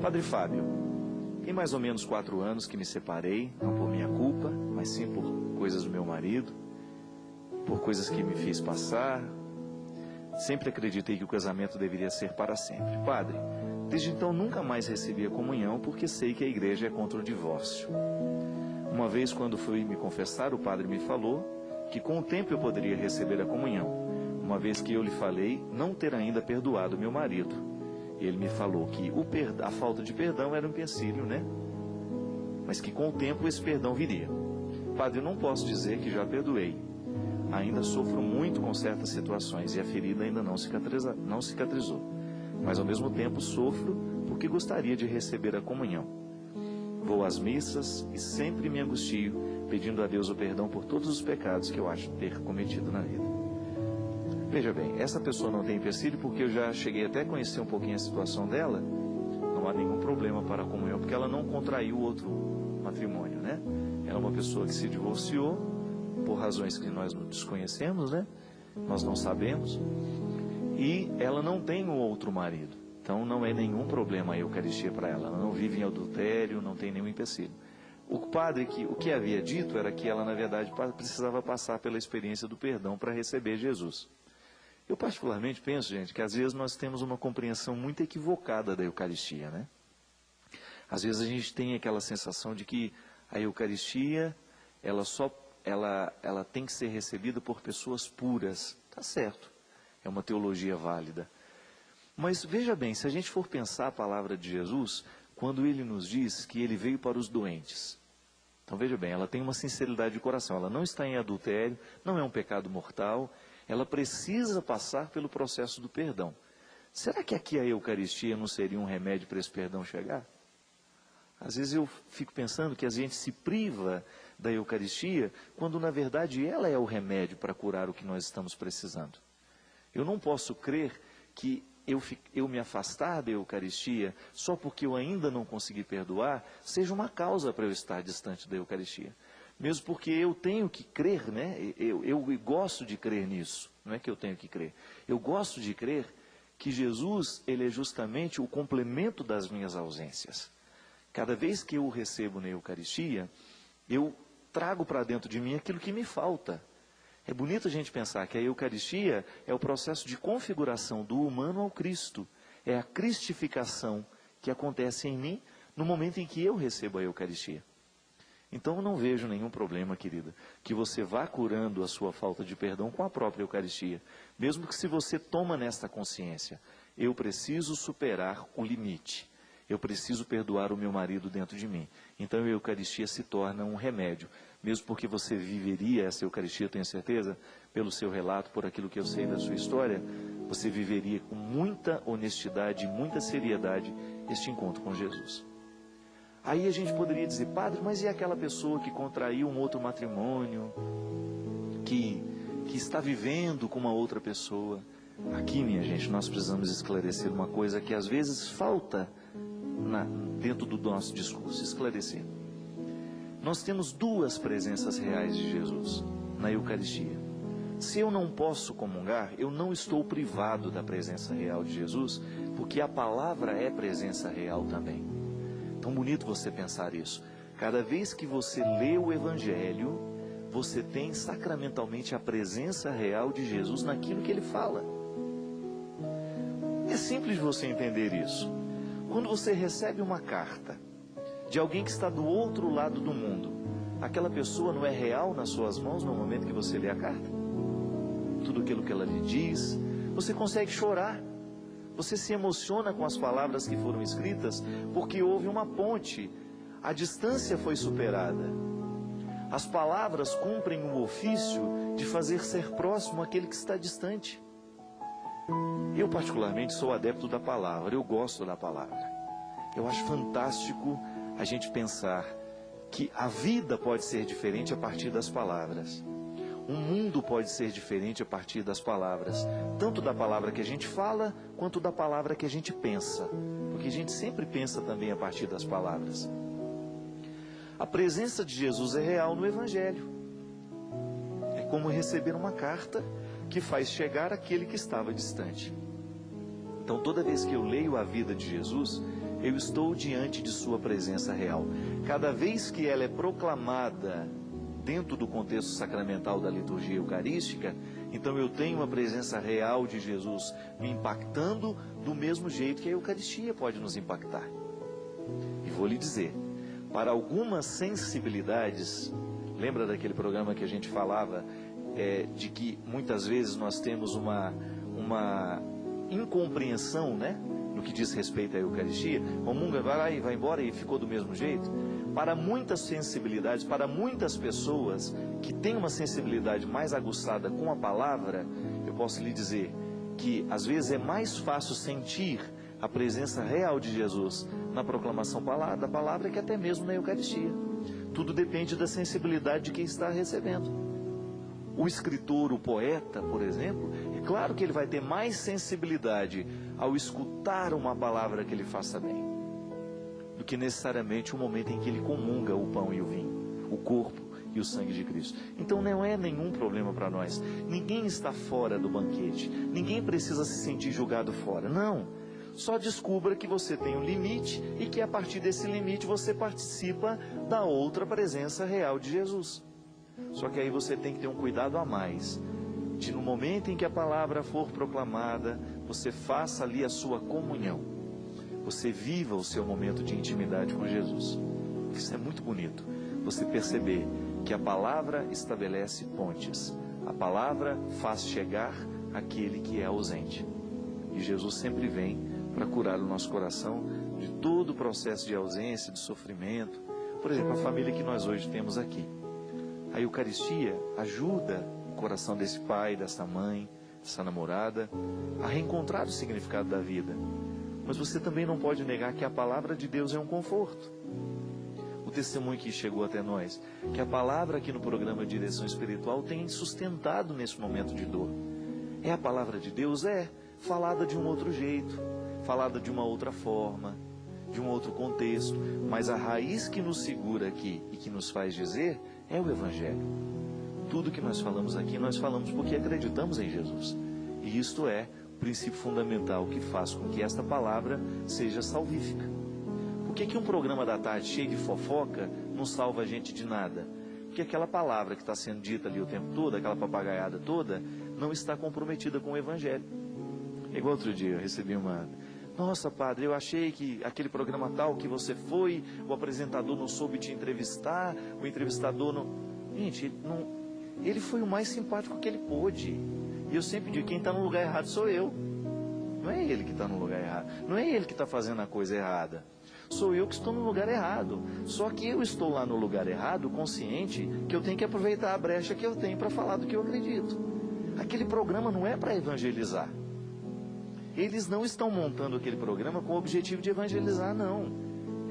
Padre Fábio, tem mais ou menos 4 anos que me separei, não por minha culpa, mas sim por coisas do meu marido, por coisas que me fiz passar. Sempre acreditei que o casamento deveria ser para sempre. Padre, desde então nunca mais recebi a comunhão porque sei que a igreja é contra o divórcio. Uma vez, quando fui me confessar, o padre me falou que com o tempo eu poderia receber a comunhão, uma vez que eu lhe falei não ter ainda perdoado meu marido. Ele me falou que a falta de perdão era um empecilho, né? Mas que com o tempo esse perdão viria. Padre, eu não posso dizer que já perdoei. Ainda sofro muito com certas situações e a ferida ainda não cicatrizou. Mas ao mesmo tempo sofro porque gostaria de receber a comunhão. Vou às missas e sempre me angustio, pedindo a Deus o perdão por todos os pecados que eu acho ter cometido na vida. Veja bem, essa pessoa não tem empecilho porque eu já cheguei até a conhecer um pouquinho a situação dela. Não há nenhum problema para a comunhão, porque ela não contraiu outro matrimônio, né? Ela é uma pessoa que se divorciou, por razões que nós não desconhecemos, né? Nós não sabemos. E ela não tem um outro marido. Então não é nenhum problema a Eucaristia para ela. Ela não vive em adultério, não tem nenhum empecilho. O padre, o que havia dito era que ela, na verdade, precisava passar pela experiência do perdão para receber Jesus. Eu particularmente penso, gente, que às vezes nós temos uma compreensão muito equivocada da Eucaristia, né? Às vezes a gente tem aquela sensação de que a Eucaristia, ela tem que ser recebida por pessoas puras. Tá certo, é uma teologia válida. Mas veja bem, se a gente for pensar a palavra de Jesus, quando ele nos diz que ele veio para os doentes. Então veja bem, ela tem uma sinceridade de coração, ela não está em adultério, não é um pecado mortal, ela precisa passar pelo processo do perdão. Será que aqui a Eucaristia não seria um remédio para esse perdão chegar? Às vezes eu fico pensando que a gente se priva da Eucaristia, quando na verdade ela é o remédio para curar o que nós estamos precisando. Eu não posso crer que eu me afastar da Eucaristia só porque eu ainda não consegui perdoar, seja uma causa para eu estar distante da Eucaristia. Mesmo porque eu tenho que crer, né? Eu gosto de crer nisso, não é que eu tenho que crer. Eu gosto de crer que Jesus, ele é justamente o complemento das minhas ausências. Cada vez que eu o recebo na Eucaristia, eu trago para dentro de mim aquilo que me falta. É bonito a gente pensar que a Eucaristia é o processo de configuração do humano ao Cristo. É a cristificação que acontece em mim no momento em que eu recebo a Eucaristia. Então eu não vejo nenhum problema, querida, que você vá curando a sua falta de perdão com a própria Eucaristia. Mesmo que se você toma nesta consciência, eu preciso superar o limite. Eu preciso perdoar o meu marido dentro de mim. Então a Eucaristia se torna um remédio. Mesmo porque você viveria essa Eucaristia, eu tenho certeza, pelo seu relato, por aquilo que eu sei da sua história, você viveria com muita honestidade e muita seriedade este encontro com Jesus. Aí a gente poderia dizer, padre, mas e aquela pessoa que contraiu um outro matrimônio, que está vivendo com uma outra pessoa? Aqui, minha gente, nós precisamos esclarecer uma coisa que às vezes falta dentro do nosso discurso, esclarecer. Nós temos 2 presenças reais de Jesus na Eucaristia. Se eu não posso comungar, eu não estou privado da presença real de Jesus, porque a palavra é presença real também. Tão bonito você pensar isso. Cada vez que você lê o Evangelho, você tem sacramentalmente a presença real de Jesus naquilo que ele fala. É simples você entender isso. Quando você recebe uma carta de alguém que está do outro lado do mundo, aquela pessoa não é real nas suas mãos no momento que você lê a carta? Tudo aquilo que ela lhe diz, você consegue chorar. Você se emociona com as palavras que foram escritas, porque houve uma ponte, a distância foi superada. As palavras cumprem o ofício de fazer ser próximo aquele que está distante. Eu particularmente sou adepto da palavra, eu gosto da palavra. Eu acho fantástico a gente pensar que a vida pode ser diferente a partir das palavras. O mundo pode ser diferente a partir das palavras, tanto da palavra que a gente fala, quanto da palavra que a gente pensa, porque a gente sempre pensa também a partir das palavras. A presença de Jesus é real no Evangelho. É como receber uma carta que faz chegar aquele que estava distante. Então toda vez que eu leio a vida de Jesus, eu estou diante de sua presença real. Cada vez que ela é proclamada dentro do contexto sacramental da liturgia eucarística, então eu tenho uma presença real de Jesus me impactando do mesmo jeito que a Eucaristia pode nos impactar. E vou lhe dizer, para algumas sensibilidades, lembra daquele programa que a gente falava de que muitas vezes nós temos uma incompreensão, né, no que diz respeito à Eucaristia? Comunga, vai lá e vai embora e ficou do mesmo jeito. Para muitas sensibilidades, para muitas pessoas que têm uma sensibilidade mais aguçada com a palavra, eu posso lhe dizer que às vezes é mais fácil sentir a presença real de Jesus na proclamação da palavra que até mesmo na Eucaristia. Tudo depende da sensibilidade de quem está recebendo. O escritor, o poeta, por exemplo, é claro que ele vai ter mais sensibilidade ao escutar uma palavra que ele faça bem, do que necessariamente o momento em que ele comunga o pão e o vinho, o corpo e o sangue de Cristo. Então não é nenhum problema para nós. Ninguém está fora do banquete. Ninguém precisa se sentir julgado fora. Não. Só descubra que você tem um limite e que a partir desse limite você participa da outra presença real de Jesus. Só que aí você tem que ter um cuidado a mais, de no momento em que a palavra for proclamada, você faça ali a sua comunhão. Você viva o seu momento de intimidade com Jesus. Isso é muito bonito. Você perceber que a palavra estabelece pontes. A palavra faz chegar aquele que é ausente. E Jesus sempre vem para curar o nosso coração de todo o processo de ausência, de sofrimento. Por exemplo, a família que nós hoje temos aqui. A Eucaristia ajuda o coração desse pai, dessa mãe, dessa namorada, a reencontrar o significado da vida. Mas você também não pode negar que a palavra de Deus é um conforto. O testemunho que chegou até nós, que a palavra aqui no programa Direção Espiritual tem sustentado nesse momento de dor. É a palavra de Deus? É, falada de um outro jeito, falada de uma outra forma, de um outro contexto, mas a raiz que nos segura aqui e que nos faz dizer é o Evangelho. Tudo que nós falamos aqui, nós falamos porque acreditamos em Jesus. E isto é o princípio fundamental que faz com que esta palavra seja salvífica. Por que um programa da tarde cheio de fofoca não salva a gente de nada? Porque aquela palavra que está sendo dita ali o tempo todo, aquela papagaiada toda, não está comprometida com o Evangelho. Igual outro dia eu recebi uma... Nossa, padre, eu achei que aquele programa tal que você foi, o apresentador não soube te entrevistar, o entrevistador não... Gente, ele foi o mais simpático que ele pôde. E eu sempre digo, quem está no lugar errado sou eu. Não é ele que está no lugar errado. Não é ele que está fazendo a coisa errada. Sou eu que estou no lugar errado. Só que eu estou lá no lugar errado, consciente que eu tenho que aproveitar a brecha que eu tenho para falar do que eu acredito. Aquele programa não é para evangelizar. Eles não estão montando aquele programa com o objetivo de evangelizar, não.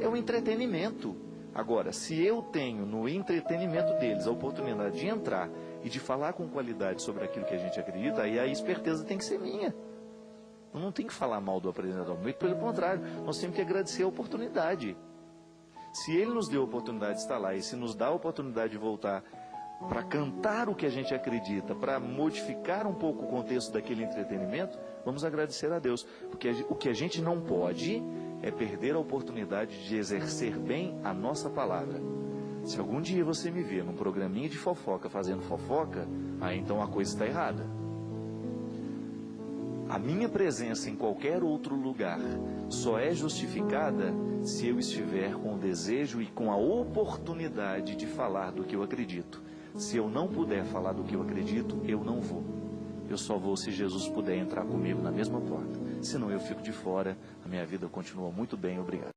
É um entretenimento. Agora, se eu tenho no entretenimento deles a oportunidade de entrar e de falar com qualidade sobre aquilo que a gente acredita, aí a esperteza tem que ser minha. Eu não tenho que falar mal do apresentador, muito pelo contrário, nós temos que agradecer a oportunidade. Se ele nos deu a oportunidade de estar lá e se nos dá a oportunidade de voltar para cantar o que a gente acredita, para modificar um pouco o contexto daquele entretenimento, vamos agradecer a Deus, porque o que a gente não pode é perder a oportunidade de exercer bem a nossa palavra. Se algum dia você me ver num programinha de fofoca fazendo fofoca, aí então a coisa está errada. A minha presença em qualquer outro lugar só é justificada se eu estiver com o desejo e com a oportunidade de falar do que eu acredito. Se eu não puder falar do que eu acredito, eu não vou. Eu só vou se Jesus puder entrar comigo na mesma porta. Senão eu fico de fora, a minha vida continua muito bem, obrigado.